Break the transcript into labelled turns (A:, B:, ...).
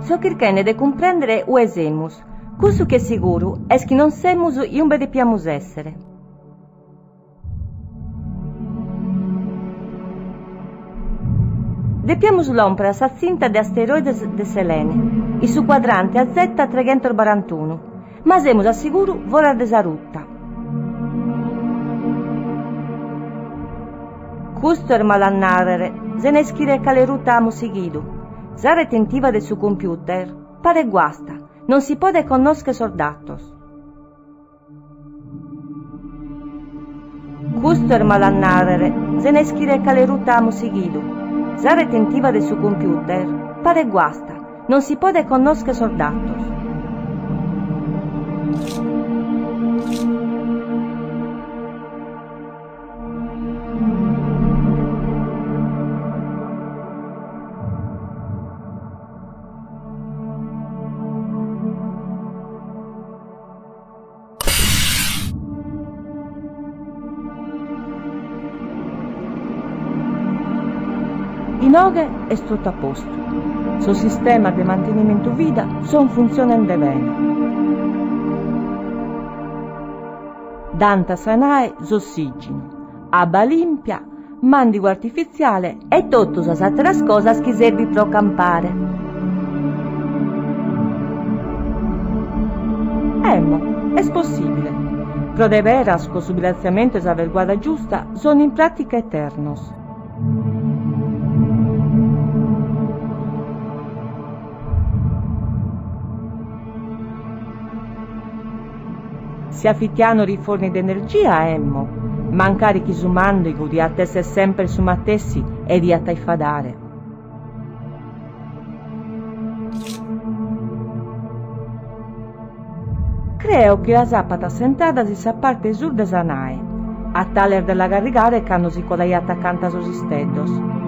A: so chirchende de comprendere u esemus, cussu che sicuru es chi non semus iumbe depiamus essere. Depiamus l'ompere sa cinta de asteroides de Selene, e su quadrante a Z341, ma semus a sicuru volar de sa rutta. Custo er malannarere, se ne schire cale rutta amu seguidu. Sa retentiva de su computer pare guasta, non si pode conosche sordatos. Custo er malannarere, se ne schire cale rutta amu seguidu. Sa retentiva de su computer pare guasta, non si pode conosche sordatos. Inoghe è tutto a posto. Su sistema di mantenimento vita son funzionando bene. Danta sanae s'ossigeno, aba limpia, mandigo artificiale e tutte le altre cose che serve pro campare. È possibile. Pro de veras co su bilanciamento e sa verguada giusta sono in pratica eternos. Si affittiano riforni d'energia, mancare chi su mandigo di attesse sempre su mattessi e di attaifadare. Creo che la zappata sentada si s'apparte sur de sanae, a taler della garrigare canno si colai attaccanta sos isteddos.